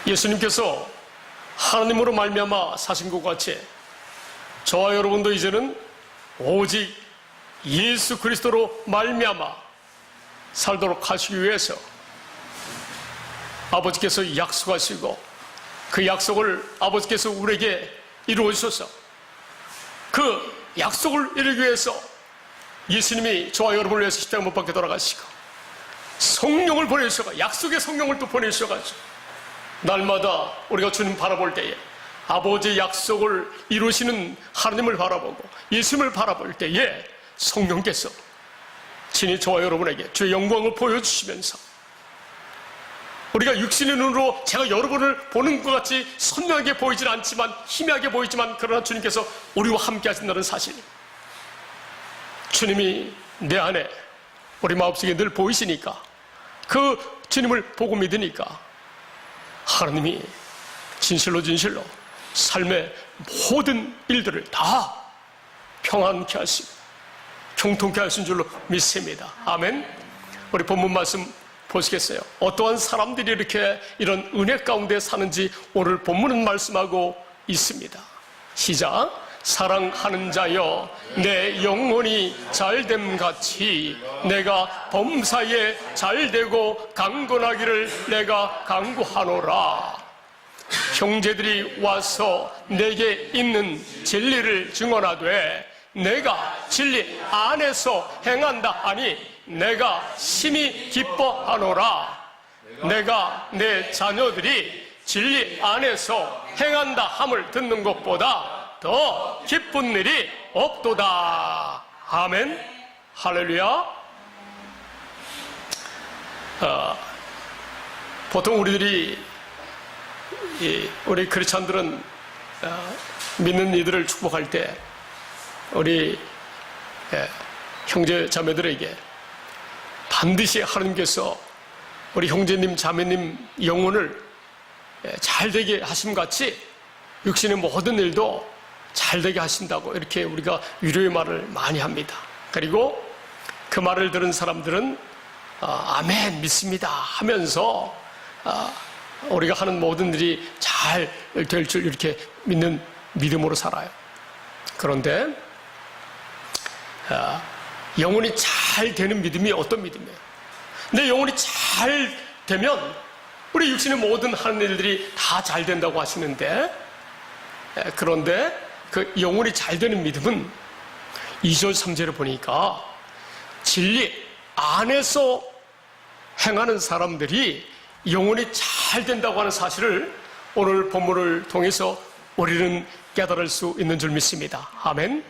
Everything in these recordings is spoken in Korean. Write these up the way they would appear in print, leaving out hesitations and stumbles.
예수님께서 하나님으로 말미암아 사신 것 같이 저와 여러분도 이제는 오직 예수 그리스도로 말미암아 살도록 하시기 위해서 아버지께서 약속하시고 그 약속을 아버지께서 우리에게 이루어 주셔서 그 약속을 이루기 위해서 예수님이 저와 여러분을 위해서 십자가 못 박혀 돌아가시고 성령을 보내주셔서 약속의 성령을 또 보내주셔가지고 날마다 우리가 주님 바라볼 때에 아버지의 약속을 이루시는 하나님을 바라보고 예수님을 바라볼 때에 성령께서 친히 저와 여러분에게 주의 영광을 보여주시면서 우리가 육신의 눈으로 제가 여러분을 보는 것 같이 선명하게 보이진 않지만 희미하게 보이지만 그러나 주님께서 우리와 함께 하신다는 사실, 주님이 내 안에 우리 마음속에 늘 보이시니까 그 주님을 보고 믿으니까 하나님이 진실로 삶의 모든 일들을 다 평안케 하시고 경통케 하신 줄로 믿습니다. 아멘. 우리 본문 말씀 보시겠어요? 어떠한 사람들이 이렇게 이런 은혜 가운데 사는지 오늘 본문은 말씀하고 있습니다. 시작. 사랑하는 자여 내 영혼이 잘됨 같이 내가 범사에 잘되고 강건하기를 내가 강구하노라. 형제들이 와서 내게 있는 진리를 증언하되 내가 진리 안에서 행한다 하니 내가 심히 기뻐하노라. 내가 내 자녀들이 진리 안에서 행한다 함을 듣는 것보다 더 기쁜 일이 없도다. 아멘. 할렐루야. 보통 우리 크리스찬들은 믿는 이들을 축복할 때 우리 형제 자매들에게 반드시 하나님께서 우리 형제님 자매님 영혼을 잘되게 하심같이 육신의 모든 일도 잘되게 하신다고 이렇게 우리가 위로의 말을 많이 합니다. 그리고 그 말을 들은 사람들은 아멘 믿습니다 하면서 우리가 하는 모든 일이 잘 될 줄 이렇게 믿는 믿음으로 살아요. 그런데 영혼이 잘 되는 믿음이 어떤 믿음이에요? 내 영혼이 잘 되면 우리 육신의 모든 하는 일들이 다 잘 된다고 하시는데, 그런데 그 영혼이 잘 되는 믿음은 2절 3절을 보니까 진리 안에서 행하는 사람들이 영혼이 잘 된다고 하는 사실을 오늘 본문을 통해서 우리는 깨달을 수 있는 줄 믿습니다. 아멘.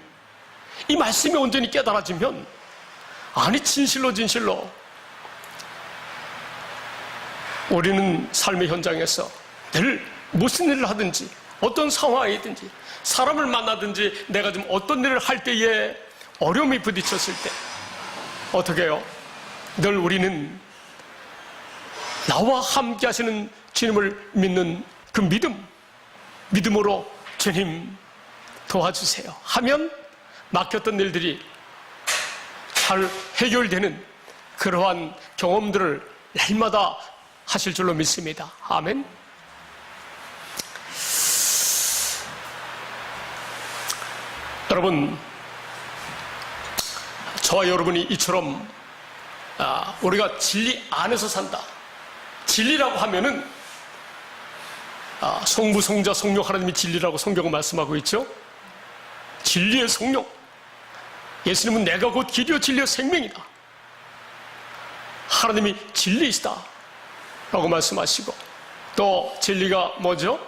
이 말씀이 온전히 깨달아지면 아니 진실로 우리는 삶의 현장에서 늘 무슨 일을 하든지 어떤 상황이든지 사람을 만나든지 내가 좀 어떤 일을 할 때에 어려움이 부딪혔을 때 어떻게 해요? 늘 우리는 나와 함께 하시는 주님을 믿는 그 믿음으로 주님 도와주세요 하면 막혔던 일들이 잘 해결되는 그러한 경험들을 날마다 하실 줄로 믿습니다. 아멘. 여러분, 저와 여러분이 이처럼 우리가 진리 안에서 산다. 진리라고 하면은 성부, 성자, 성령 하나님이 진리라고 성경은 말씀하고 있죠. 진리의 성령. 예수님은 내가 곧 길이요 진리요 생명이다. 하나님이 진리이시다 라고 말씀하시고, 또 진리가 뭐죠?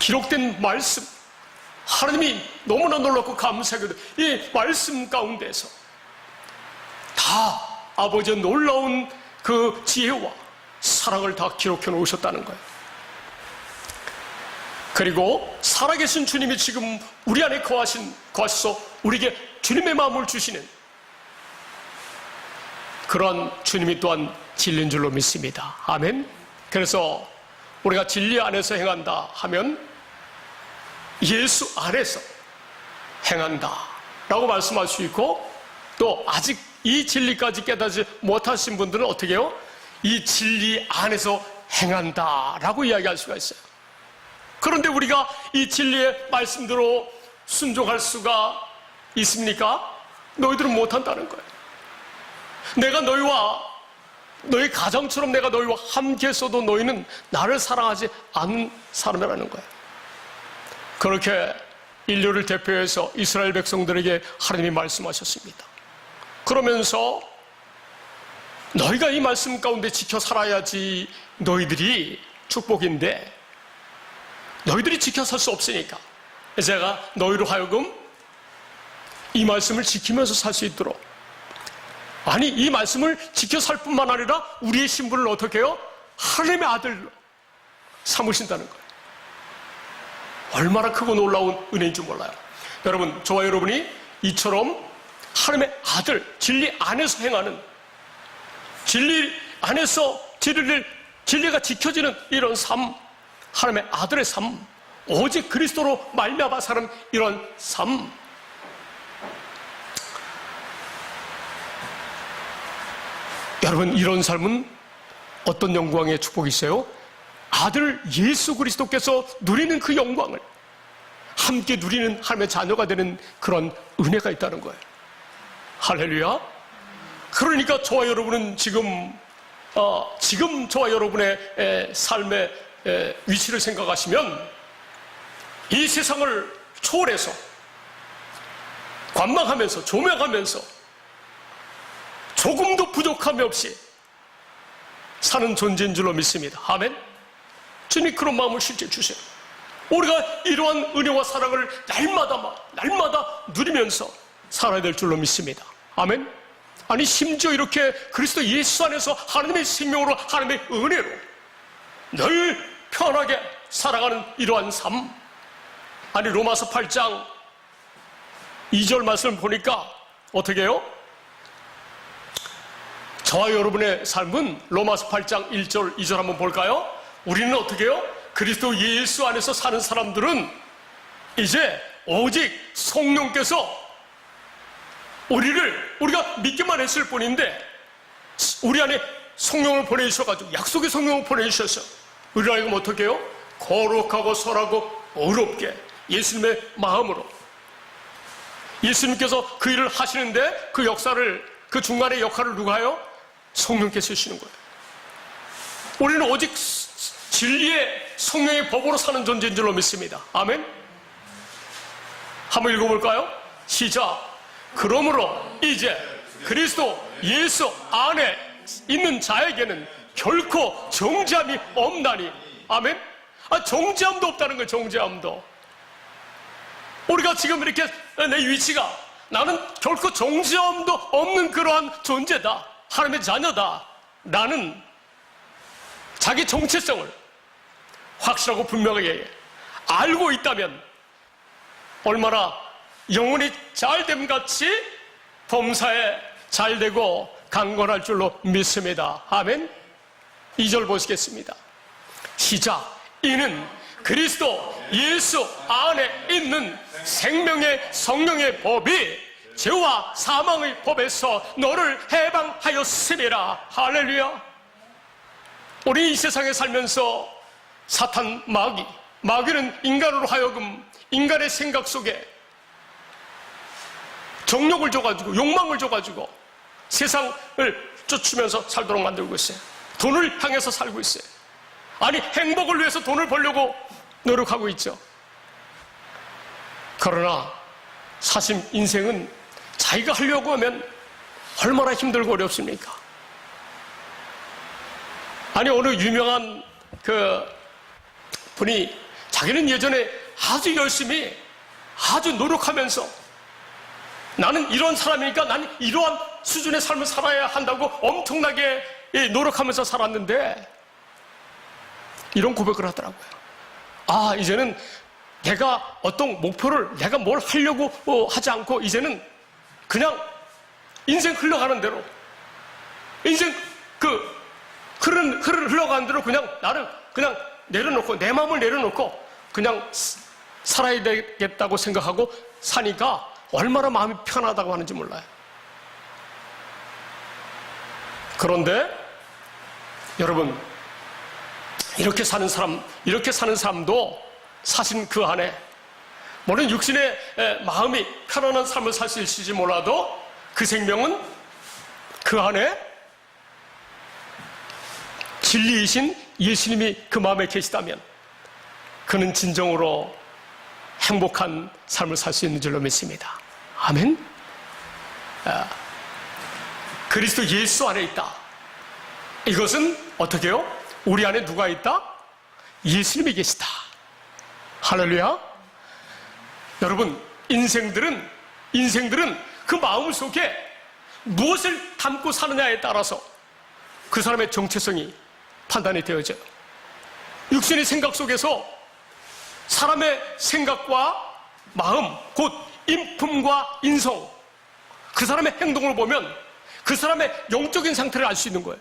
기록된 말씀. 하나님이 너무나 놀랍고 감사하게도 이 말씀 가운데서 다 아버지의 놀라운 그 지혜와 사랑을 다 기록해 놓으셨다는 거예요. 그리고 살아계신 주님이 지금 우리 안에 거하셔서 우리에게 주님의 마음을 주시는 그러한 주님이 또한 진리인 줄로 믿습니다. 아멘. 그래서 우리가 진리 안에서 행한다 하면 예수 안에서 행한다 라고 말씀할 수 있고, 또 아직 이 진리까지 깨닫지 못하신 분들은 어떻게 해요? 이 진리 안에서 행한다라고 이야기할 수가 있어요. 그런데 우리가 이 진리의 말씀대로 순종할 수가 있습니까? 너희들은 못한다는 거예요. 내가 너희 가정처럼 내가 너희와 함께 있어도 너희는 나를 사랑하지 않는 사람이라는 거예요. 그렇게 인류를 대표해서 이스라엘 백성들에게 하나님이 말씀하셨습니다. 그러면서 너희가 이 말씀 가운데 지켜 살아야지 너희들이 축복인데 너희들이 지켜 살 수 없으니까 제가 너희로 하여금 이 말씀을 지키면서 살 수 있도록, 아니 이 말씀을 지켜 살 뿐만 아니라 우리의 신분을 어떻게 해요? 하나님의 아들로 삼으신다는 거예요. 얼마나 크고 놀라운 은혜인 줄 몰라요. 여러분, 저와 여러분이 이처럼 하나님의 아들, 진리 안에서 행하는, 진리 안에서 진리가 지켜지는 이런 삶, 하나님의 아들의 삶, 오직 그리스도로 말미암아 사는 이런 삶, 여러분, 이런 삶은 어떤 영광의 축복이 있어요? 아들 예수 그리스도께서 누리는 그 영광을 함께 누리는 하나님의 자녀가 되는 그런 은혜가 있다는 거예요. 할렐루야. 그러니까 저와 여러분은 지금 저와 여러분의 삶의 위치를 생각하시면 이 세상을 초월해서 관망하면서 조명하면서 조금도 부족함이 없이 사는 존재인 줄로 믿습니다. 아멘. 주님 그런 마음을 실제 주세요. 우리가 이러한 은혜와 사랑을 날마다 누리면서 살아야 될 줄로 믿습니다. 아멘. 아니 심지어 이렇게 그리스도 예수 안에서 하나님의 생명으로 하나님의 은혜로 늘 편하게 살아가는 이러한 삶, 아니 로마서 8장 2절 말씀을 보니까 어떻게 해요? 저와 여러분의 삶은 로마서 8장 1절 2절 한번 볼까요? 우리는 어떻게 해요? 그리스도 예수 안에서 사는 사람들은 이제 오직 성령께서 우리가 믿기만 했을 뿐인데 우리 안에 성령을 보내주셔가지고 약속의 성령을 보내주셔서 우리를 알고 어떻게 해요? 거룩하고 선하고 의롭게 예수님의 마음으로, 예수님께서 그 일을 하시는데 그 역사를, 그 중간의 역할을 누가 해요? 성령께서 하시는 거예요. 우리는 오직 진리의 성령의 법으로 사는 존재인 줄로 믿습니다. 아멘. 한번 읽어볼까요? 시작. 그러므로 이제 그리스도 예수 안에 있는 자에게는 결코 정죄함이 없나니. 아멘. 정죄함도 없다는 거예요. 정죄함도. 우리가 지금 이렇게 내 위치가, 나는 결코 정죄함도 없는 그러한 존재다, 하나님의 자녀다, 나는 자기 정체성을 확실하고 분명하게 알고 있다면 얼마나 영혼이 잘됨 같이 범사에 잘되고 강건할 줄로 믿습니다. 아멘. 2절 보시겠습니다. 시작. 이는 그리스도 예수 안에 있는 생명의 성령의 법이 죄와 사망의 법에서 너를 해방하였음이라. 할렐루야. 우리 이 세상에 살면서 사탄 마귀는 인간으로 하여금 인간의 생각 속에 정욕을 줘가지고 욕망을 줘가지고 세상을 쫓으면서 살도록 만들고 있어요. 돈을 향해서 살고 있어요. 아니 행복을 위해서 돈을 벌려고 노력하고 있죠. 그러나 사실 인생은 자기가 하려고 하면 얼마나 힘들고 어렵습니까? 아니 어느 유명한 그 분이 자기는 예전에 아주 열심히 아주 노력하면서 나는 이런 사람이니까 나는 이러한 수준의 삶을 살아야 한다고 엄청나게 노력하면서 살았는데 이런 고백을 하더라고요. 이제는 내가 어떤 목표를 내가 뭘 하려고 하지 않고 이제는 그냥 인생 흘러가는 대로, 인생 흘러가는 대로 그냥 나를 그냥 내려놓고 내 마음을 내려놓고 그냥 살아야 되겠다고 생각하고 사니까 얼마나 마음이 편하다고 하는지 몰라요. 그런데 여러분, 이렇게 사는 사람도 사실 그 안에 물론 육신의 마음이 편안한 삶을 살 수 있을지 몰라도 그 생명은 그 안에 진리이신 예수님이 그 마음에 계시다면 그는 진정으로 행복한 삶을 살 수 있는 줄로 믿습니다. 아멘. 그리스도 예수 안에 있다. 이것은 어떻게 해요? 우리 안에 누가 있다? 예수님이 계시다. 할렐루야. 여러분, 인생들은 그 마음 속에 무엇을 담고 사느냐에 따라서 그 사람의 정체성이 판단이 되어져요. 육신의 생각 속에서 사람의 생각과 마음, 곧 인품과 인성, 그 사람의 행동을 보면 그 사람의 영적인 상태를 알 수 있는 거예요.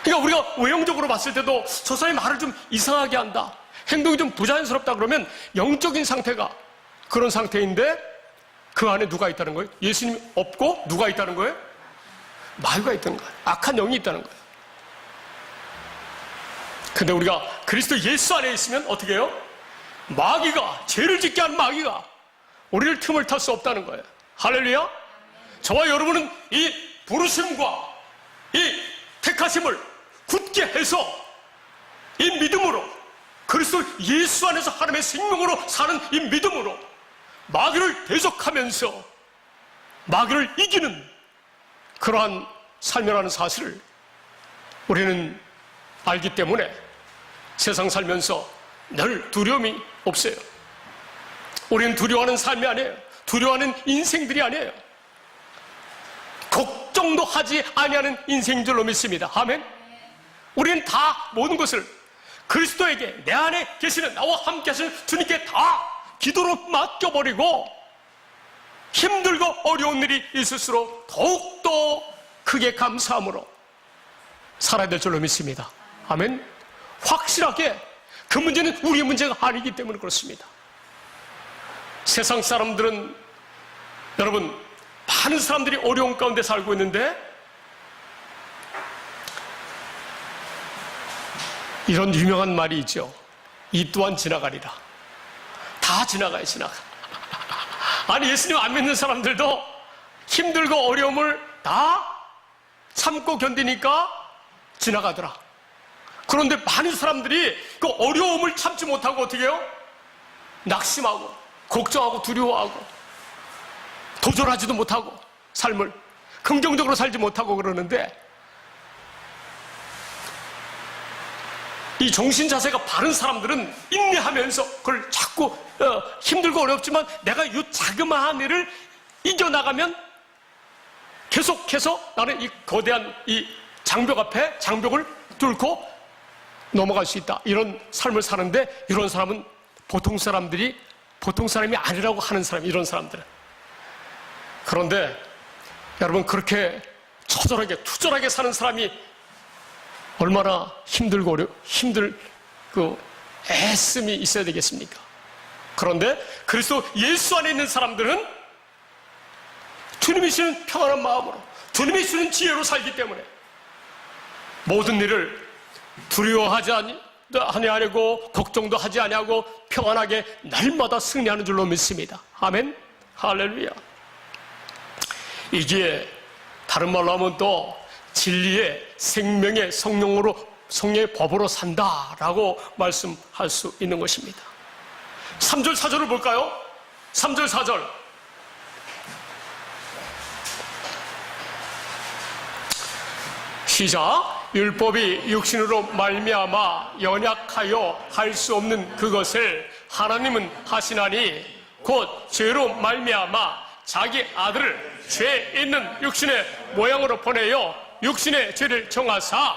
그러니까 우리가 외형적으로 봤을 때도 저 사람이 말을 좀 이상하게 한다, 행동이 좀 부자연스럽다 그러면 영적인 상태가 그런 상태인데 그 안에 누가 있다는 거예요? 예수님이 없고 누가 있다는 거예요? 마귀가 있다는 거예요. 악한 영이 있다는 거예요. 근데 우리가 그리스도 예수 안에 있으면 어떻게 해요? 마귀가, 죄를 짓게 한 마귀가 우리를 틈을 탈 수 없다는 거예요. 할렐루야. 저와 여러분은 이 부르심과 이 택하심을 굳게 해서 이 믿음으로, 그리스도 예수 안에서 하나님의 생명으로 사는 이 믿음으로 마귀를 대적하면서 마귀를 이기는 그러한 삶이라는 사실을 우리는 알기 때문에 세상 살면서 늘 두려움이 없어요. 우리는 두려워하는 삶이 아니에요. 두려워하는 인생들이 아니에요. 걱정도 하지 아니하는 인생인 줄로 믿습니다. 아멘. 우리는 다 모든 것을 그리스도에게, 내 안에 계시는 나와 함께 하시는 주님께 다 기도로 맡겨버리고 힘들고 어려운 일이 있을수록 더욱더 크게 감사함으로 살아야 될 줄로 믿습니다. 아멘. 확실하게 그 문제는 우리의 문제가 아니기 때문에 그렇습니다. 세상 사람들은, 여러분, 많은 사람들이 어려운 가운데 살고 있는데 이런 유명한 말이 있죠. 이 또한 지나가리라. 다 지나가요, 지나가. 아니, 예수님 안 믿는 사람들도 힘들고 어려움을 다 참고 견디니까 지나가더라. 그런데 많은 사람들이 그 어려움을 참지 못하고 어떻게 해요? 낙심하고 걱정하고 두려워하고 도전하지도 못하고 삶을 긍정적으로 살지 못하고 그러는데, 이 정신 자세가 바른 사람들은 인내하면서 그걸 자꾸 힘들고 어렵지만 내가 이 자그마한 일을 이겨나가면 계속해서 나는 이 거대한 이 장벽 앞에 장벽을 뚫고 넘어갈 수 있다, 이런 삶을 사는데, 이런 사람은 보통 사람이 아니라고 하는 사람, 이런 사람들은. 그런데 여러분, 그렇게 처절하게 투절하게 사는 사람이 얼마나 힘들고 애씀이 있어야 되겠습니까? 그런데 그리스도 예수 안에 있는 사람들은 주님이 주는 평안한 마음으로, 주님이 주는 지혜로 살기 때문에 모든 일을 두려워하지 아니하고 걱정도 하지 아니하고 평안하게 날마다 승리하는 줄로 믿습니다. 아멘. 할렐루야. 이게 다른 말로 하면 또 진리의 생명의 성령의 법으로 산다라고 말씀할 수 있는 것입니다. 3절 4절을 볼까요? 3절 4절. 시작. 율법이 육신으로 말미암아 연약하여 할 수 없는 그것을 하나님은 하시나니 곧 죄로 말미암아 자기 아들을 죄 있는 육신의 모양으로 보내어 육신의 죄를 정하사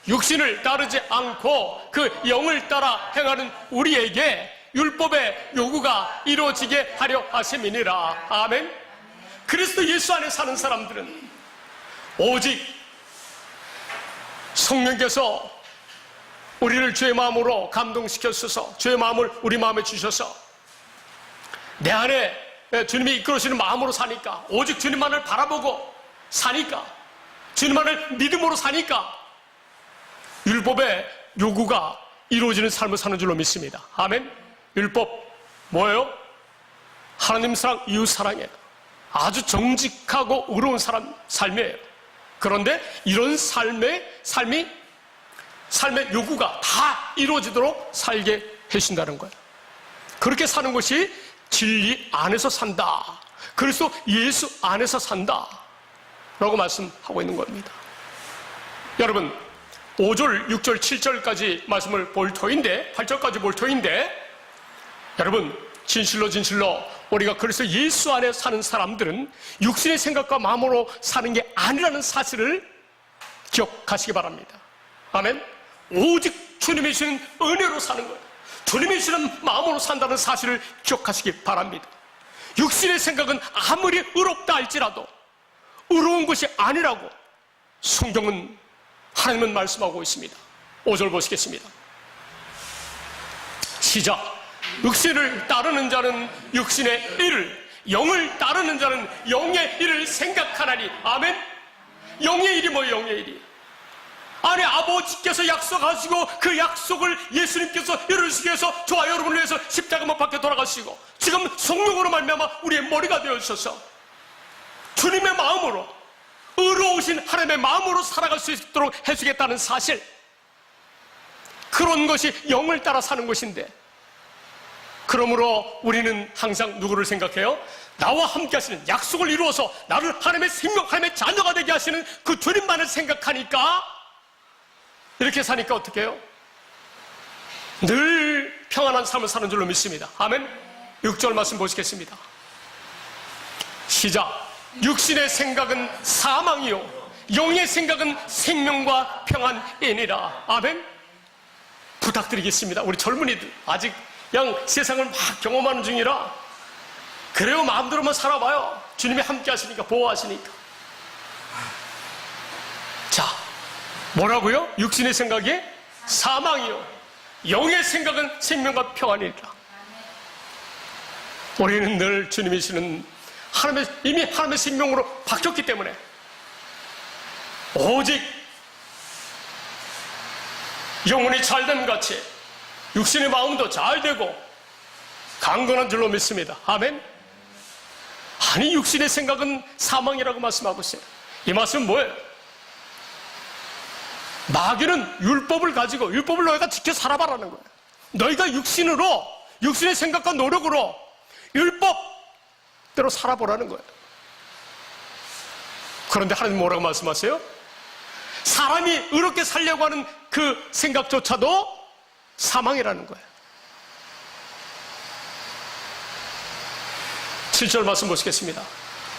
육신을 따르지 않고 그 영을 따라 행하는 우리에게 율법의 요구가 이루어지게 하려 하심이니라. 아멘. 그리스도 예수 안에 사는 사람들은 오직 성령께서 우리를 죄의 마음으로 감동시켜주셔서 죄의 마음을 우리 마음에 주셔서 내 안에 주님이 이끌어주시는 마음으로 사니까, 오직 주님만을 바라보고 사니까, 주님만을 믿음으로 사니까 율법의 요구가 이루어지는 삶을 사는 줄로 믿습니다. 아멘. 율법 뭐예요? 하나님 사랑, 이웃 사랑이에요. 아주 정직하고 의로운 삶이에요. 그런데 이런 삶의 요구가 다 이루어지도록 살게 해주신다는 거예요. 그렇게 사는 것이 진리 안에서 산다. 그래서 예수 안에서 산다 라고 말씀하고 있는 겁니다. 여러분, 5절, 6절, 7절까지 말씀을 볼 터인데, 8절까지 볼 터인데, 여러분, 진실로 우리가 그래서 예수 안에 사는 사람들은 육신의 생각과 마음으로 사는 게 아니라는 사실을 기억하시기 바랍니다. 아멘. 오직 주님이 주신 은혜로 사는 거예요. 주님이 주시는 마음으로 산다는 사실을 기억하시기 바랍니다. 육신의 생각은 아무리 의롭다 할지라도 의로운 것이 아니라고 성경은, 하나님은 말씀하고 있습니다. 5절 보시겠습니다. 시작. 육신을 따르는 자는 육신의 일을, 영을 따르는 자는 영의 일을 생각하나니. 아멘. 영의 일이 뭐예요? 영의 일이, 아니, 아버지께서 약속하시고 그 약속을 예수님께서 이루시기 위해서 저와 여러분을 위해서 십자가 못 박혀 돌아가시고 지금 성령으로 말미암아 우리의 머리가 되어주셔서 주님의 마음으로, 의로우신 하나님의 마음으로 살아갈 수 있도록 해주겠다는 사실, 그런 것이 영을 따라 사는 것인데, 그러므로 우리는 항상 누구를 생각해요? 나와 함께 하시는, 약속을 이루어서 나를 하나님의 생명, 하나님의 자녀가 되게 하시는 그 주님만을 생각하니까, 이렇게 사니까 어떻게 해요? 늘 평안한 삶을 사는 줄로 믿습니다. 아멘. 6절 말씀 보시겠습니다. 시작. 육신의 생각은 사망이요 영의 생각은 생명과 평안이니라. 아멘. 부탁드리겠습니다. 우리 젊은이들 아직 그냥 세상을 막 경험하는 중이라, 그래요, 마음대로만 살아봐요. 주님이 함께 하시니까, 보호하시니까. 자, 뭐라고요? 육신의 생각이 사망이요 영의 생각은 생명과 평안이니라. 우리는 늘 주님이 주시는 이미 하나님의 생명으로 바뀌었기 때문에 오직 영혼이 잘됨 같이 육신의 마음도 잘 되고 강건한 줄로 믿습니다. 아멘. 아니, 육신의 생각은 사망이라고 말씀하고 있어요. 이 말씀은 뭐예요? 마귀는 율법을 가지고, 율법을 너희가 지켜 살아봐라는 거예요. 너희가 육신의 생각과 노력으로 율법대로 살아보라는 거예요. 그런데 하나님 뭐라고 말씀하세요? 사람이 의롭게 살려고 하는 그 생각조차도 사망이라는 거예요. 7절 말씀 보시겠습니다.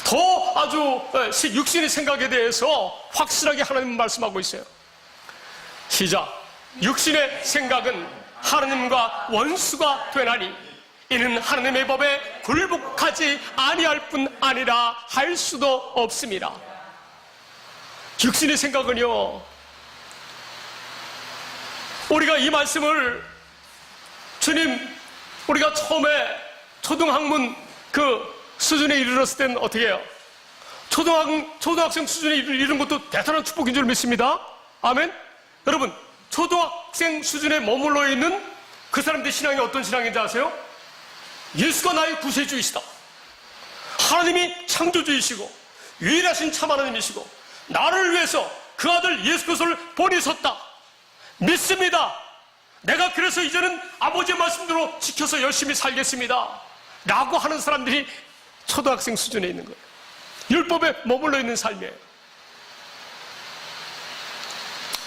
더 아주 육신의 생각에 대해서 확실하게 하나님은 말씀하고 있어요. 시작. 육신의 생각은 하나님과 원수가 되나니 이는 하나님의 법에 굴복하지 아니할 뿐 아니라 할 수도 없습니다. 육신의 생각은요, 우리가 이 말씀을 주님, 우리가 처음에 초등학문 그 수준에 이르렀을 때는 어떻게 해요? 초등학생 수준에 이르는 것도 대단한 축복인 줄 믿습니다. 아멘. 여러분, 초등학생 수준에 머물러 있는 그 사람들의 신앙이 어떤 신앙인지 아세요? 예수가 나의 구세주이시다, 하나님이 창조주이시고 유일하신 참 하나님이시고 나를 위해서 그 아들 예수 그리스도를 보내셨다, 믿습니다. 내가 그래서 이제는 아버지의 말씀대로 지켜서 열심히 살겠습니다 라고 하는 사람들이 초등학생 수준에 있는 거예요. 율법에 머물러 있는 삶이에요.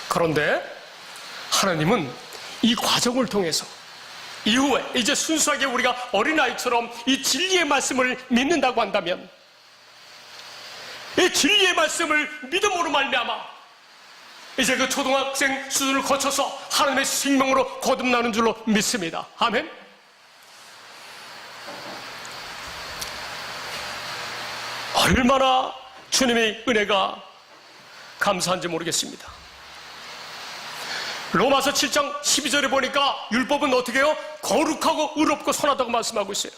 그런데 하나님은 이 과정을 통해서 이후에 이제 순수하게 우리가 어린아이처럼 이 진리의 말씀을 믿는다고 한다면, 이 진리의 말씀을 믿음으로 말미암아 이제 그 초등학생 수준을 거쳐서 하나님의 생명으로 거듭나는 줄로 믿습니다. 아멘. 얼마나 주님의 은혜가 감사한지 모르겠습니다. 로마서 7장 12절에 보니까 율법은 어떻게 해요? 거룩하고 의롭고 선하다고 말씀하고 있어요.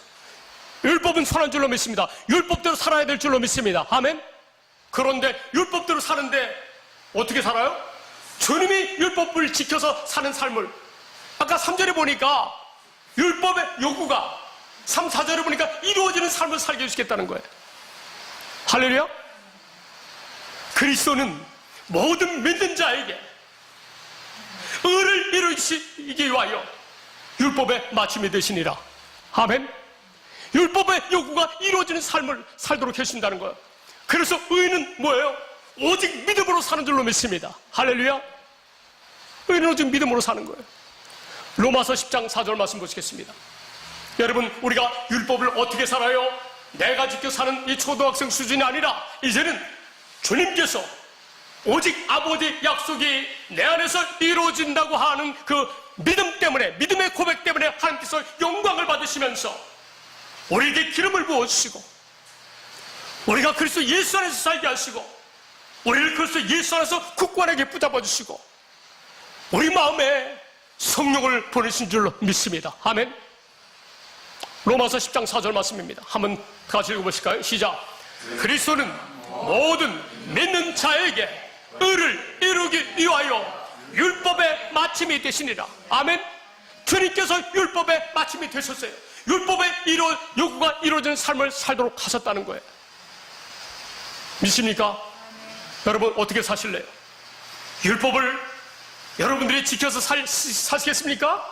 율법은 선한 줄로 믿습니다. 율법대로 살아야 될 줄로 믿습니다. 아멘. 그런데 율법대로 사는데 어떻게 살아요? 주님이 율법을 지켜서 사는 삶을, 아까 3절에 보니까 율법의 요구가 3, 4절에 보니까 이루어지는 삶을 살게 해주겠다는 거예요. 할렐루야. 그리스도는 모든 믿는 자에게 의를 이루시기 위하여 율법의 마침이 되시니라. 아멘. 율법의 요구가 이루어지는 삶을 살도록 해주신다는 거예요. 그래서 의는 뭐예요? 오직 믿음으로 사는 줄로 믿습니다. 할렐루야. 의는 오직 믿음으로 사는 거예요. 로마서 10장 4절 말씀 보시겠습니다. 여러분, 우리가 율법을 어떻게 살아요? 내가 지켜 사는 이 초등학생 수준이 아니라 이제는 주님께서 오직 아버지 약속이 내 안에서 이루어진다고 하는 그 믿음 때문에, 믿음의 고백 때문에 하나님께서 영광을 받으시면서 우리에게 기름을 부어주시고, 우리가 그리스도 예수 안에서 살게 하시고, 우리를 그리스도 예수 안에서 굳건하게 붙잡아 주시고, 우리 마음에 성령을 보내신 줄로 믿습니다. 아멘. 로마서 10장 4절 말씀입니다. 한번 같이 읽어보실까요? 시작. 그리스도는 모든 믿는 자에게 의를 이루기 위하여 율법의 마침이 되시니라. 아멘. 주님께서 율법의 마침이 되셨어요. 율법의 요구가 이루어지는 삶을 살도록 하셨다는 거예요. 믿습니까? 여러분, 어떻게 사실래요? 율법을 여러분들이 지켜서 사시겠습니까?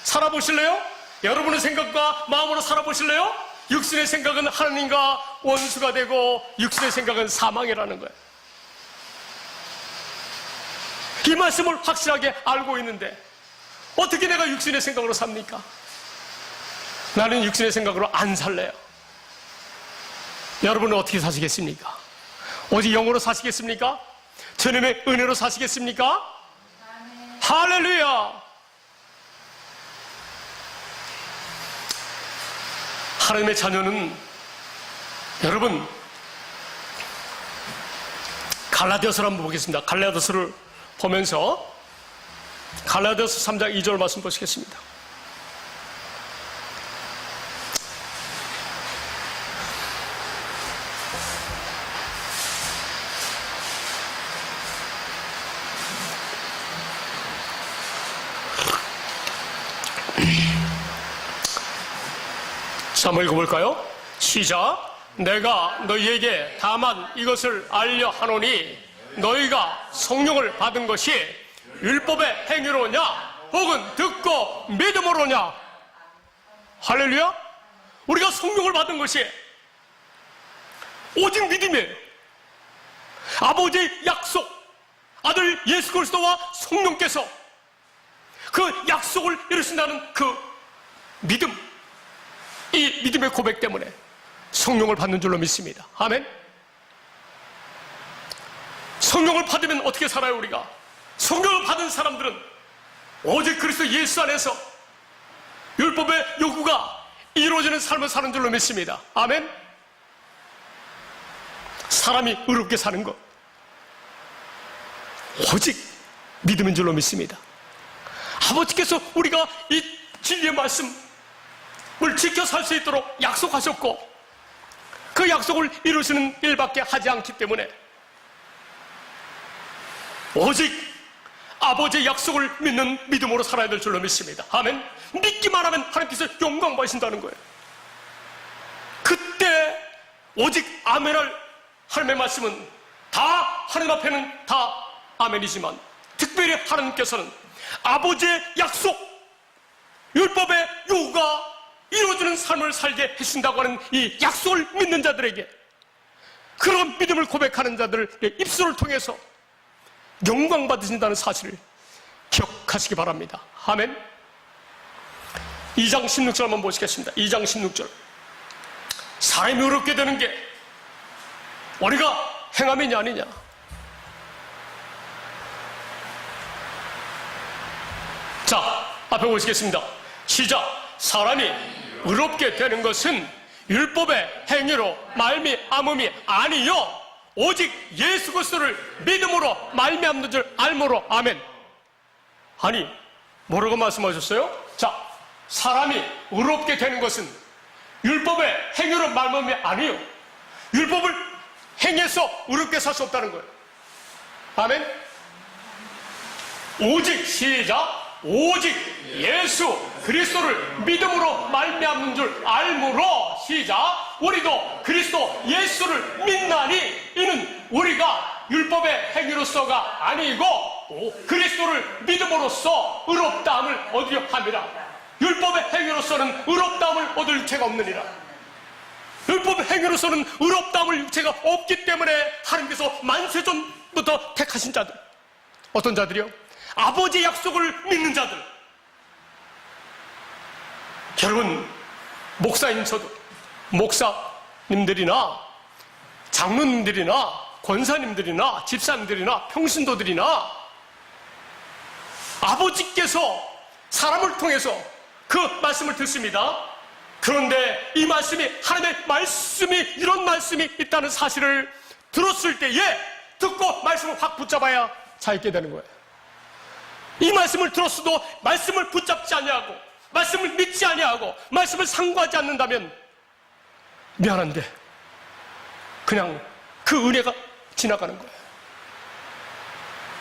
살아보실래요? 여러분의 생각과 마음으로 살아보실래요? 육신의 생각은 하나님과 원수가 되고 육신의 생각은 사망이라는 거예요. 이 말씀을 확실하게 알고 있는데 어떻게 내가 육신의 생각으로 삽니까? 나는 육신의 생각으로 안 살래요. 여러분은 어떻게 사시겠습니까? 오직 영으로 사시겠습니까? 주님의 은혜로 사시겠습니까? 할렐루야. 하나님의 자녀는, 여러분, 갈라디아서를 한번 보겠습니다. 갈라디아서를 보면서 갈라디아서 3장 2절 말씀 보시겠습니다. 자, 한번 읽어볼까요? 시작. 내가 너희에게 다만 이것을 알려 하노니 너희가 성령을 받은 것이 율법의 행위로냐 혹은 듣고 믿음으로냐. 할렐루야. 우리가 성령을 받은 것이 오직 믿음이에요. 아버지의 약속, 아들 예수 그리스도와 성령께서 그 약속을 이루신다는 그 믿음, 이 믿음의 고백 때문에 성령을 받는 줄로 믿습니다. 아멘. 성령을 받으면 어떻게 살아요? 우리가 성령을 받은 사람들은 오직 그리스도 예수 안에서 율법의 요구가 이루어지는 삶을 사는 줄로 믿습니다. 아멘. 사람이 의롭게 사는 것 오직 믿음인 줄로 믿습니다. 아버지께서 우리가 이 진리의 말씀을 지켜 살 수 있도록 약속하셨고 그 약속을 이루시는 일밖에 하지 않기 때문에 오직 아버지의 약속을 믿는 믿음으로 살아야 될 줄로 믿습니다. 아멘. 믿기만 하면 하나님께서 영광 받으신다는 거예요. 그때 오직 아멘할 하나님의 말씀은 다 하나님 앞에는 다 아멘이지만 특별히 하나님께서는 아버지의 약속, 율법의 요구가 이루어지는 삶을 살게 해준다고 하는 이 약속을 믿는 자들에게, 그런 믿음을 고백하는 자들의 입술을 통해서 영광 받으신다는 사실을 기억하시기 바랍니다. 아멘. 2장 16절 한번 보시겠습니다. 2장 16절. 사람이 의롭게 되는 게 우리가 행함이냐 아니냐. 자, 앞에 보시겠습니다. 시작. 사람이 의롭게 되는 것은 율법의 행위로 말미암음이 아니요 오직 예수 그리스도를 믿음으로 말미암는 줄 알므로. 아멘. 아니, 뭐라고 말씀하셨어요? 자, 사람이 의롭게 되는 것은 율법의 행위로 말미암음이 아니요 율법을 행해서 의롭게 살 수 없다는 거예요. 아멘. 오직 시작 오직 예수 그리스도를 믿음으로 말미암는 줄 알므로 시작 우리도 그리스도 예수를 믿나니 이는 우리가 율법의 행위로서가 아니고 그리스도를 믿음으로써 의롭다함을 얻으려 함이라. 율법의 행위로서는 의롭다함을 얻을 육체가 없느니라. 율법의 행위로서는 의롭다함을 육체가 없기 때문에 하나님께서 만세전부터 택하신 자들, 어떤 자들이요? 아버지의 약속을 믿는 자들. 여러분, 목사인 저도, 목사님들이나 장로님들이나 권사님들이나 집사님들이나 평신도들이나 아버지께서 사람을 통해서 그 말씀을 듣습니다. 그런데 이 말씀이 하나님의 말씀이 이런 말씀이 있다는 사실을 들었을 때에 듣고 말씀을 확 붙잡아야 자유있게 되는 거예요. 이 말씀을 들었어도 말씀을 붙잡지 아니하고 말씀을 믿지 아니하고 말씀을 상고하지 않는다면 미안한데 그냥 그 은혜가 지나가는 거예요.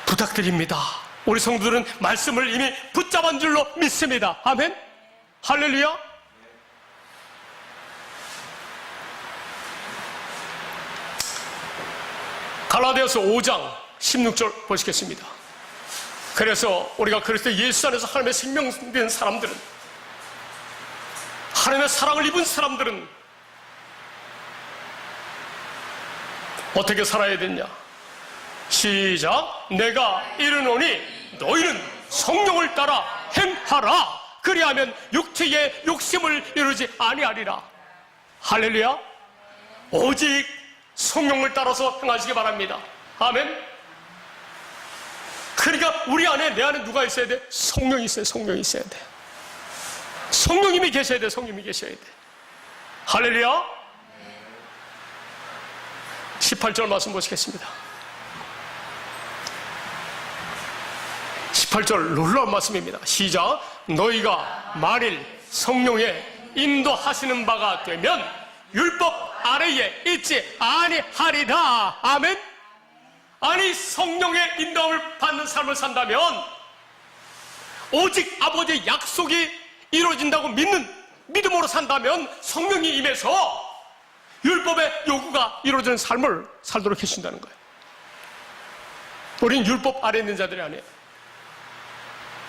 부탁드립니다. 우리 성도들은 말씀을 이미 붙잡은 줄로 믿습니다. 아멘. 할렐루야. 갈라디아서 5장 16절 보시겠습니다. 그래서 우리가 그리스도 예수 안에서 하나님의 생명된 사람들은, 하나님의 사랑을 입은 사람들은 어떻게 살아야 되냐? 시작. 내가 이르노니 너희는 성령을 따라 행하라. 그리하면 육체의 욕심을 이루지 아니하리라. 할렐루야. 오직 성령을 따라서 행하시기 바랍니다. 아멘. 그러니까 우리 안에, 내 안에 누가 있어야 돼? 성령이 있어요. 성령이 있어야 돼. 성령님이 계셔야 돼. 성령님이 계셔야 돼. 할렐루야. 18절 말씀 보시겠습니다. 18절 놀라운 말씀입니다. 시작. 너희가 만일 성령의 인도하시는 바가 되면 율법 아래에 있지 아니하리라. 아멘. 아니, 성령의 인도함을 받는 삶을 산다면 오직 아버지의 약속이 이루어진다고 믿음으로 산다면 성령이 임해서 율법의 요구가 이루어지는 삶을 살도록 해주신다는 거예요. 우린 율법 아래 있는 자들이 아니에요.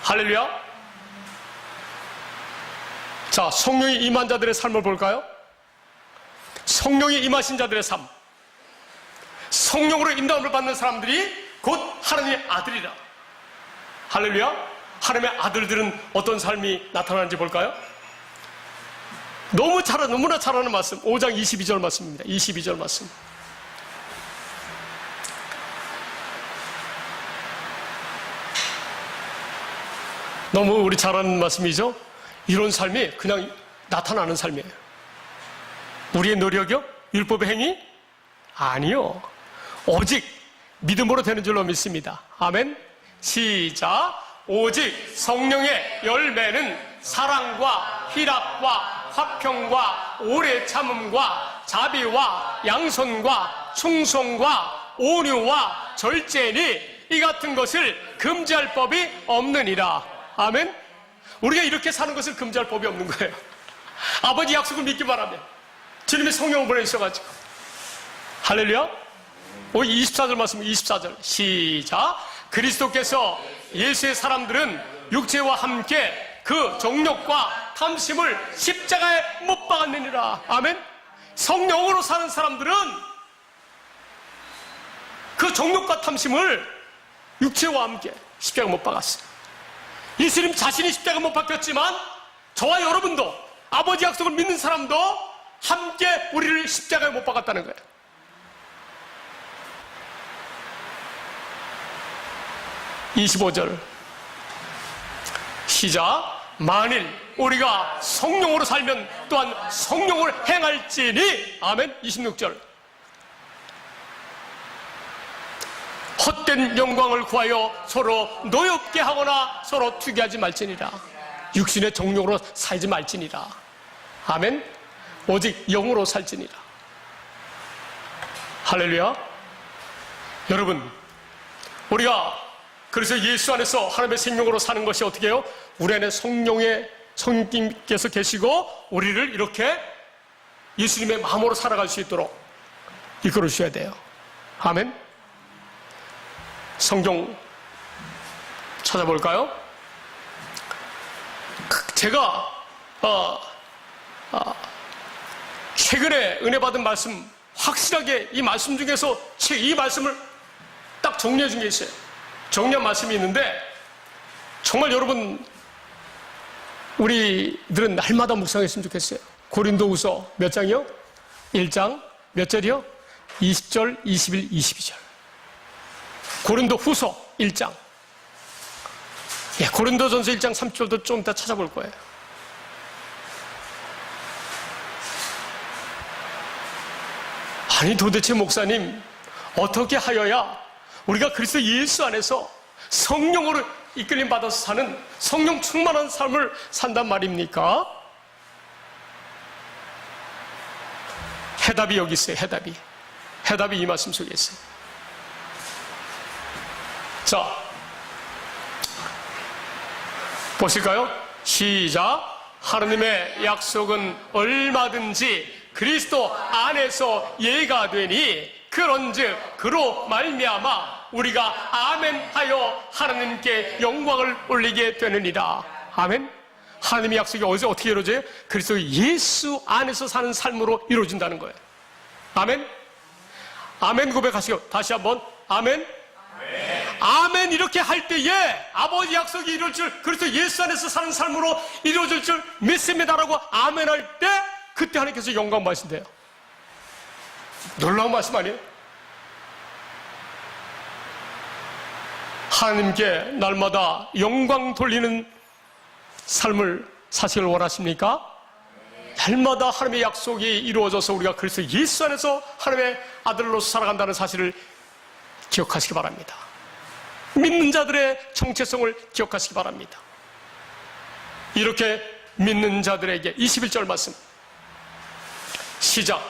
할렐루야. 자, 성령이 임한 자들의 삶을 볼까요? 성령이 임하신 자들의 삶, 성령으로 인도함을 받는 사람들이 곧 하나님의 아들이라. 할렐루야. 하나님의 아들들은 어떤 삶이 나타나는지 볼까요? 너무나 잘하는 말씀, 5장 22절 말씀입니다. 22절 말씀. 너무 우리 잘하는 말씀이죠? 이런 삶이 그냥 나타나는 삶이에요. 우리의 노력이요? 율법의 행위? 아니요. 오직 믿음으로 되는 줄로 믿습니다. 아멘. 시작. 오직 성령의 열매는 사랑과 희락과 화평과 오래 참음과 자비와 양선과 충성과 온유와 절제니 이 같은 것을 금지할 법이 없느니라. 아멘. 우리가 이렇게 사는 것을 금지할 법이 없는 거예요. 아버지 약속을 믿기 바라며 주님이 성령을 보내주셔가지고. 할렐루야. 24절 말씀, 24절 시작. 그리스도께서 예수의 사람들은 육체와 함께 그 정욕과 탐심을 십자가에 못 박았느니라. 아멘. 성령으로 사는 사람들은 그 정욕과 탐심을 육체와 함께 십자가에 못 박았어요. 예수님 자신이 십자가에 못 박혔지만 저와 여러분도, 아버지 약속을 믿는 사람도 함께 우리를 십자가에 못 박았다는 거예요. (25절) 시작. 만일 우리가 성령으로 살면 또한 성령을 행할지니. 아멘. 26절. 헛된 영광을 구하여 서로 노엽게 하거나 서로 투기하지 말지니라. 육신의 정욕으로 살지 말지니라. 아멘. 오직 영으로 살지니라. 할렐루야. 여러분, 우리가 그래서 예수 안에서 하나님의 생명으로 사는 것이 어떻게 해요? 우리 안에 성령님께서 계시고 우리를 이렇게 예수님의 마음으로 살아갈 수 있도록 이끌어 주셔야 돼요. 아멘. 성경 찾아볼까요? 제가 최근에 은혜 받은 말씀, 확실하게 이 말씀 중에서 이 말씀을 딱 정리해 준 게 있어요. 정리한 말씀이 있는데, 정말 여러분, 우리들은 날마다 묵상했으면 좋겠어요. 고린도후서 몇 장이요? 1장 몇 절이요? 20절, 21, 22절. 고린도후서 1장. 예, 고린도전서 1장 3절도 좀 이따 찾아볼 거예요. 아니 도대체 목사님, 어떻게 하여야 우리가 그리스도 예수 안에서 성령으로 이끌림 받아서 사는 성령 충만한 삶을 산단 말입니까? 해답이 여기 있어요. 해답이 이 말씀 속에 있어요. 자, 보실까요? 시작. 하나님의 약속은 얼마든지 그리스도 안에서 예가 되니 그런즉 그로 말미암아 우리가 아멘하여 하나님께 영광을 올리게 되느니라. 아멘. 하나님의 약속이 어떻게 이루어져요? 그리스도 예수 안에서 사는 삶으로 이루어진다는 거예요. 아멘. 아멘 고백하시고 다시 한번 아멘. 아멘. 이렇게 할 때에 아버지 약속이 이루어질 줄, 그리스도 예수 안에서 사는 삶으로 이루어질 줄 믿습니다라고 아멘 할 때, 그때 하나님께서 영광 받으신대요. 놀라운 말씀 아니에요? 하나님께 날마다 영광 돌리는 삶을 사시길 원하십니까? 날마다 하나님의 약속이 이루어져서 우리가 그리스도 예수 안에서 하나님의 아들로서 살아간다는 사실을 기억하시기 바랍니다. 믿는 자들의 정체성을 기억하시기 바랍니다. 이렇게 믿는 자들에게 21절 말씀 시작.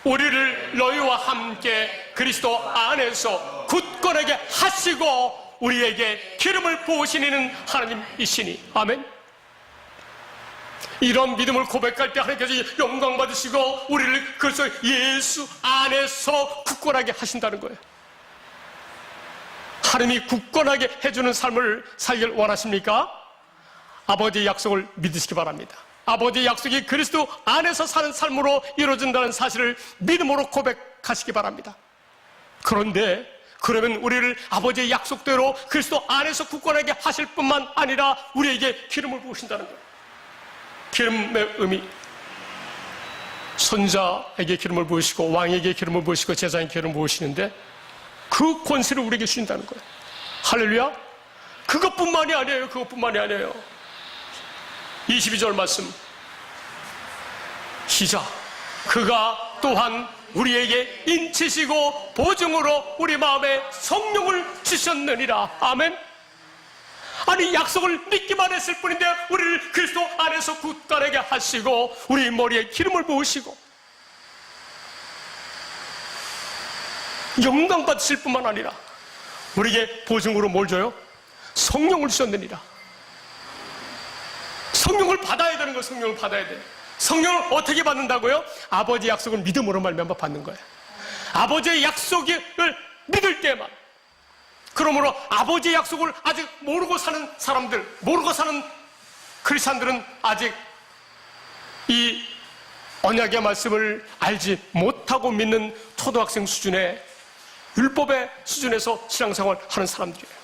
우리를 너희와 함께 그리스도 안에서 굳건하게 하시고 우리에게 기름을 부으시는 이는 하나님이시니. 아멘. 이런 믿음을 고백할 때 하나님께서 영광 받으시고 우리를 그래서 예수 안에서 굳건하게 하신다는 거예요. 하나님이 굳건하게 해주는 삶을 살길 원하십니까? 아버지의 약속을 믿으시기 바랍니다. 아버지의 약속이 그리스도 안에서 사는 삶으로 이루어진다는 사실을 믿음으로 고백하시기 바랍니다. 그런데 그러면 우리를 아버지의 약속대로 그리스도 안에서 굳건하게 하실 뿐만 아니라 우리에게 기름을 부으신다는 거예요. 기름의 의미, 선자에게 기름을 부으시고 왕에게 기름을 부으시고 제사장에게 기름을 부으시는데 그 권세를 우리에게 주신다는 거예요. 할렐루야. 그것뿐만이 아니에요. 22절 말씀 시작. 그가 또한 우리에게 인치시고 보증으로 우리 마음에 성령을 주셨느니라. 아멘. 아니 약속을 믿기만 했을 뿐인데 우리를 그리스도 안에서 굳건하게 하시고 우리 머리에 기름을 부으시고 영광 받으실 뿐만 아니라 우리에게 보증으로 뭘 줘요? 성령을 주셨느니라. 성령을 받아야 되는 거예요. 성령을 받아야 돼요. 성령을 어떻게 받는다고요? 아버지의 약속을 믿음으로 말미암아 받는 거예요. 아버지의 약속을 믿을 때만. 그러므로 아버지의 약속을 아직 모르고 사는 사람들, 모르고 사는 크리스찬들은 아직 이 언약의 말씀을 알지 못하고 믿는 초등학생 수준의 율법의 수준에서 신앙생활 하는 사람들이에요.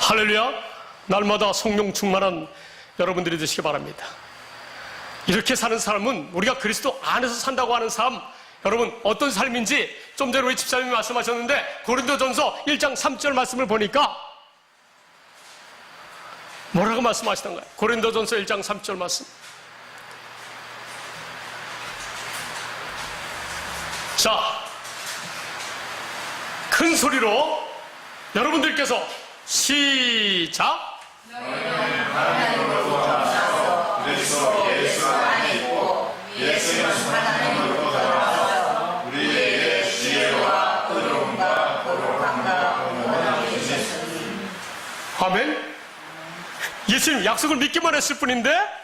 할렐루야. 날마다 성령 충만한 여러분들이 되시기 바랍니다. 이렇게 사는 삶은 우리가 그리스도 안에서 산다고 하는 삶, 여러분 어떤 삶인지 좀 전에 우리 집사님이 말씀하셨는데 고린도전서 1장 3절 말씀을 보니까 뭐라고 말씀하시던가요? 고린도전서 1장 3절 말씀. 자, 큰 소리로 여러분들께서 시작. 너희는 하나님으로부터 나서 그리스도 예수 안에 있고 예수는 하나님으로부터 나서 우리에게 지혜로 예수님 약속을 믿기만 했을 뿐인데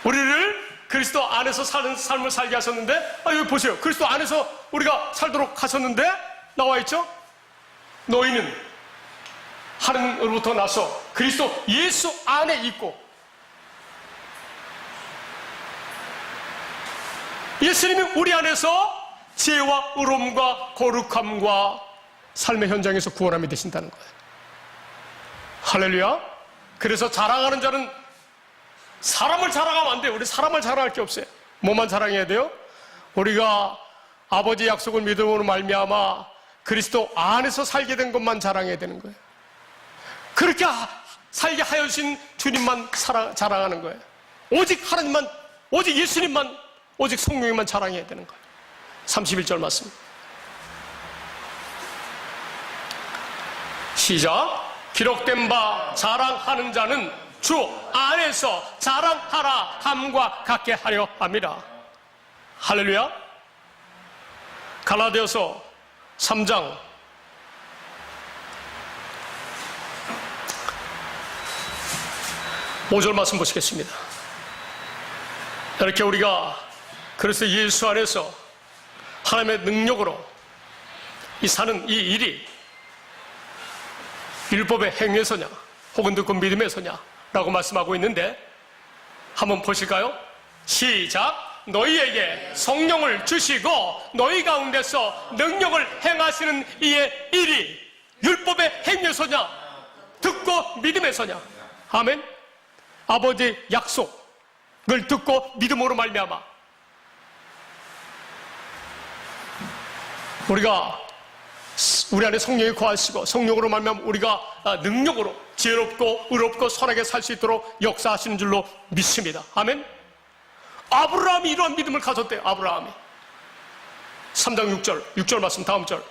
우리를 그리스도 안에서 사는 삶을 살게 하셨는데, 여기 보세요. 그리스도 안에서 우리가 살도록 하셨는데 나와 있죠? 너희는 하나님으로부터 나서 그리스도 예수 안에 있고, 예수님이 우리 안에서 지혜와 의로움과 거룩함과 삶의 현장에서 구원함이 되신다는 거예요. 할렐루야. 그래서 자랑하는 자는 사람을 자랑하면 안 돼요. 우리 사람을 자랑할 게 없어요. 뭐만 자랑해야 돼요? 우리가 아버지의 약속을 믿음으로 말미암아 그리스도 안에서 살게 된 것만 자랑해야 되는 거예요. 그렇게 살게 하여주신 주님만 자랑하는 거예요. 오직 하나님만, 오직 예수님만, 오직 성령님만 자랑해야 되는 거예요. 31절 말씀 시작. 기록된 바 자랑하는 자는 주 안에서 자랑하라 함과 같게 하려 함이라. 할렐루야. 갈라디아서 3장 5절 말씀 보시겠습니다. 이렇게 우리가 그래서 예수 안에서 하나님의 능력으로 이 사는 이 일이 율법의 행위에서냐 혹은 듣고 믿음에서냐 라고 말씀하고 있는데, 한번 보실까요? 시작. 너희에게 성령을 주시고 너희 가운데서 능력을 행하시는 이의 일이 율법의 행위에서냐 듣고 믿음에서냐. 아멘. 아버지의 약속을 듣고 믿음으로 말미암아 우리가 우리 안에 성령이 거하시고 성령으로 말미암아 우리가 능력으로 지혜롭고 의롭고 선하게 살 수 있도록 역사하시는 줄로 믿습니다. 아멘. 아브라함이 이러한 믿음을 가졌대요. 아브라함이 3장 6절 말씀 다음 절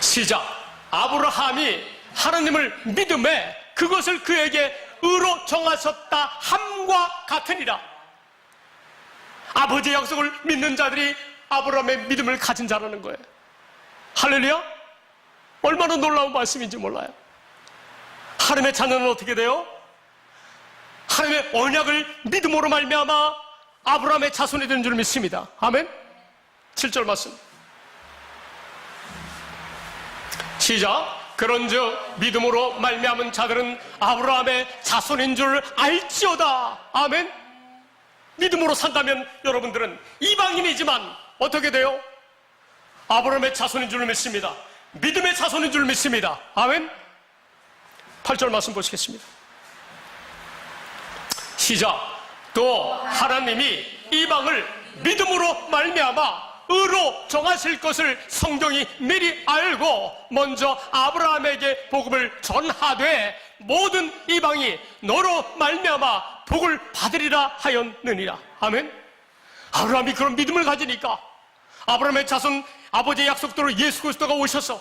시작. 아브라함이 하나님을 믿음에 그것을 그에게 의로 정하셨다 함과 같으니라. 아버지의 약속을 믿는 자들이 아브라함의 믿음을 가진 자라는 거예요. 할렐루야. 얼마나 놀라운 말씀인지 몰라요. 하나님의 자녀는 어떻게 돼요? 하나님의 언약을 믿음으로 말미암아 아브라함의 자손이 되는 줄 믿습니다. 아멘. 7절 말씀 시작. 그런즉 믿음으로 말미암은 자들은 아브라함의 자손인 줄 알지어다. 아멘. 믿음으로 산다면 여러분들은 이방인이지만 어떻게 돼요? 아브라함의 자손인 줄 믿습니다. 믿음의 자손인 줄 믿습니다. 아멘. 8절 말씀 보시겠습니다. 시작. 또 하나님이 이방을 믿음으로 말미암아 의로 정하실 것을 성경이 미리 알고 먼저 아브라함에게 복음을 전하되 모든 이방이 너로 말미암아 복을 받으리라 하였느니라. 아멘. 아브라함이 그런 믿음을 가지니까 아브라함의 자손 아버지의 약속대로 예수 그리스도가 오셔서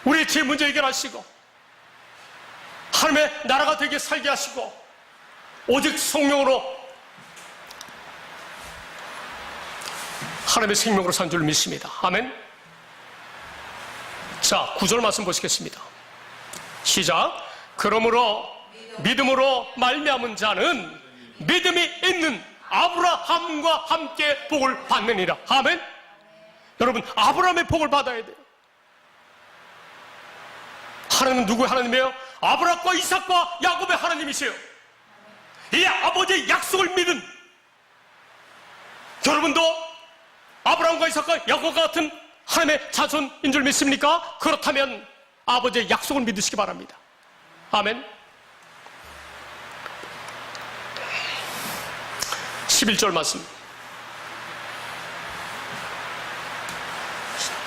우리의 죄 문제 해결하시고 하나님의 나라가 되게 살게 하시고 오직 성령으로 하나님의 생명으로 산 줄 믿습니다. 아멘. 자, 9절 말씀 보시겠습니다. 시작. 그러므로 믿음으로 말미암은 자는 믿음이 있는 아브라함과 함께 복을 받느니라. 아멘. 여러분, 아브라함의 복을 받아야 돼요. 하나님은 누구의 하나님이에요? 아브라함과 이삭과 야곱의 하나님이세요. 이 아버지의 약속을 믿은 여러분도 아브라함과 이삭과 야곱과 같은 하나님의 자손인 줄 믿습니까? 그렇다면 아버지의 약속을 믿으시기 바랍니다. 아멘. 11절 말씀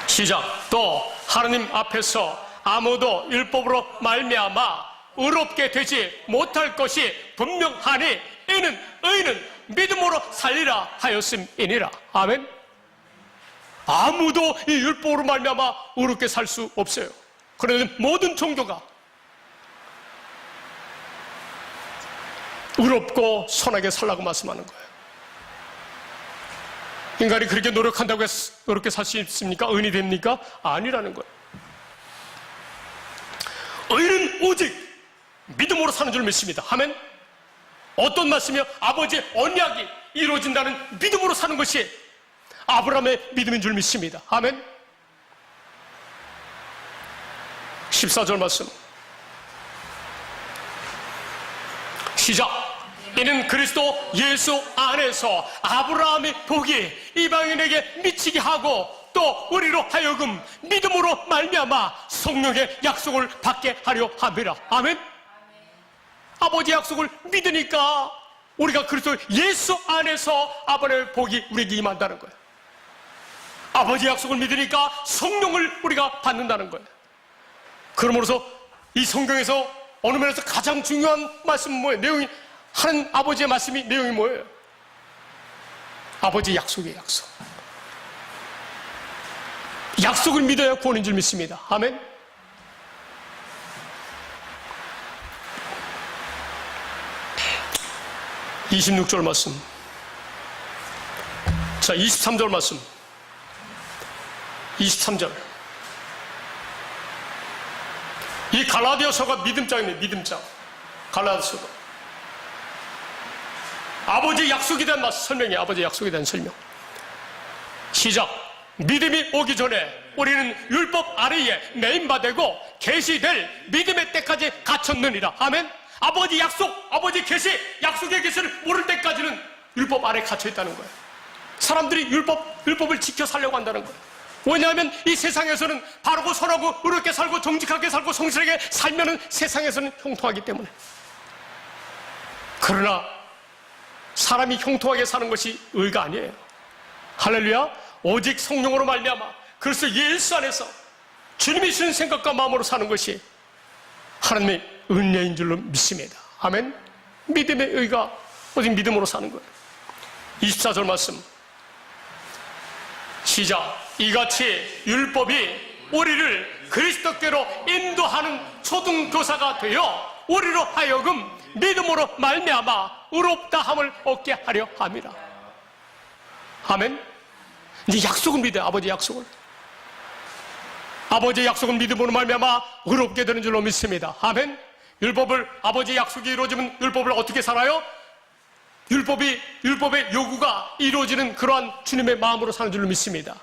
시작. 또 하나님 앞에서 아무도 율법으로 말미암아 의롭게 되지 못할 것이 분명하니 이는 의인은 믿음으로 살리라 하였음이니라. 아멘. 아무도 이 율법으로 말미암아 의롭게 살 수 없어요. 그러면 모든 종교가 의롭고 선하게 살라고 말씀하는 거예요. 인간이 그렇게 노력한다고 해서 의롭게 살 수 있습니까? 의인이 됩니까? 아니라는 거예요. 우리는 오직 믿음으로 사는 줄 믿습니다. 아멘. 어떤 말씀이요? 아버지의 언약이 이루어진다는 믿음으로 사는 것이 아브라함의 믿음인 줄 믿습니다. 아멘. 14절 말씀 시작. 이는 그리스도 예수 안에서 아브라함의 복이 이방인에게 미치게 하고 또 우리로 하여금 믿음으로 말미암아 성령의 약속을 받게 하려 함이라. 아멘. 아버지의 약속을 믿으니까 우리가 그리스도 예수 안에서 아버지의 복이 우리에게 임한다는 거예요. 아버지의 약속을 믿으니까 성령을 우리가 받는다는 거예요. 그러므로서 이 성경에서 어느 면에서 가장 중요한 말씀은 뭐예요? 내용이 하는 아버지의 말씀이 내용이 뭐예요? 아버지의 약속이에요. 약속. 약속을 믿어야 구원인 줄 믿습니다. 아멘. (26절) 말씀. 자, 23절 말씀. 23절. 이 갈라디아서가 믿음장이네. 믿음장. 갈라디아서가 아버지의 약속에 대한 설명이에요. 아버지의 약속에 대한 설명. 시작. 믿음이 오기 전에 우리는 율법 아래에 매인바되고 계시될 믿음의 때까지 갇혔느니라. 아멘. 아버지 약속, 아버지 계시, 약속의 계시를 모를 때까지는 율법 아래에 갇혀 있다는 거예요. 사람들이 율법을 지켜 살려고 한다는 거예요. 왜냐하면 이 세상에서는 바르고 선하고 의롭게 살고 정직하게 살고 성실하게 살면은 세상에서는 형통하기 때문에. 그러나 사람이 형통하게 사는 것이 의가 아니에요. 할렐루야. 오직 성령으로 말미암아 그래서 예수 안에서 주님이 주신 생각과 마음으로 사는 것이 하나님의 은혜인 줄로 믿습니다. 아멘. 믿음의 의가 오직 믿음으로 사는 거예요. 24절 말씀 시작. 이같이 율법이 우리를 그리스도께로 인도하는 초등교사가 되어 우리로 하여금 믿음으로 말미암아 의롭다함을 얻게 하려 함이라. 아멘. 이제 약속을 믿어요. 아버지의 약속을. 아버지의 약속은 믿음으로 말미암아 의롭게 되는 줄로 믿습니다. 아멘. 율법을 아버지의 약속이 이루어지면 율법을 어떻게 살아요? 율법의 요구가 이루어지는 그러한 주님의 마음으로 사는 줄로 믿습니다.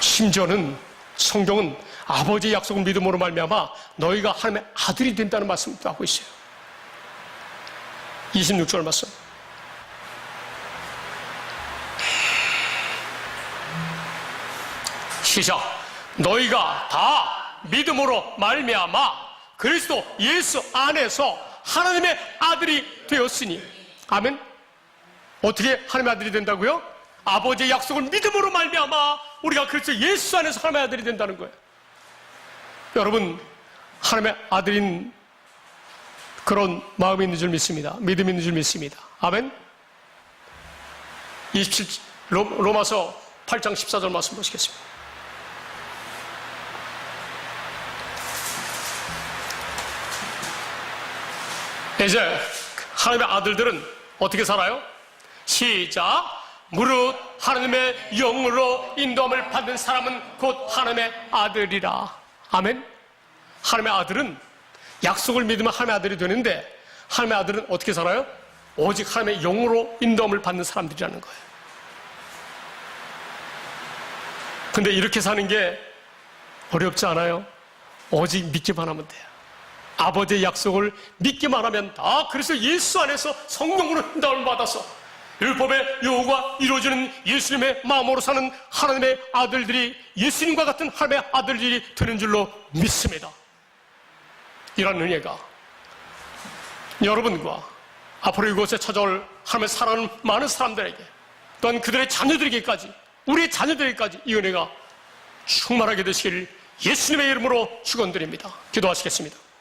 심지어는 성경은 아버지의 약속은 믿음으로 말미암아 너희가 하나님의 아들이 된다는 말씀도 하고 있어요. 26절 말씀. 시작. 너희가 다 믿음으로 말미암아 그리스도 예수 안에서 하나님의 아들이 되었으니. 아멘. 어떻게 하나님의 아들이 된다고요? 아버지의 약속을 믿음으로 말미암아 우리가 그리스도 예수 안에서 하나님의 아들이 된다는 거예요. 여러분, 하나님의 아들인 그런 마음이 있는 줄 믿습니다. 믿음이 있는 줄 믿습니다. 아멘. 27 로마서 8장 14절 말씀 보시겠습니다. 이제 하나님의 아들들은 어떻게 살아요? 시작. 무릇 하나님의 영으로 인도함을 받는 사람은 곧 하나님의 아들이라. 아멘. 하나님의 아들은 약속을 믿으면 하나님의 아들이 되는데 하나님의 아들은 어떻게 살아요? 오직 하나님의 영으로 인도함을 받는 사람들이라는 거예요. 근데 이렇게 사는 게 어렵지 않아요? 오직 믿기만 하면 돼요. 아버지의 약속을 믿기만 하면 다 그래서 예수 안에서 성령으로 인도함을 받아서 율법의 요구가 이루어지는 예수님의 마음으로 사는 하나님의 아들들이 예수님과 같은 하나님의 아들들이 되는 줄로 믿습니다. 이런 은혜가 여러분과 앞으로 이곳에 찾아올 하나님의 사랑하는 많은 사람들에게 또한 그들의 자녀들에게까지 우리의 자녀들에게까지 이 은혜가 충만하게 되시기를 예수님의 이름으로 축원드립니다. 기도하시겠습니다.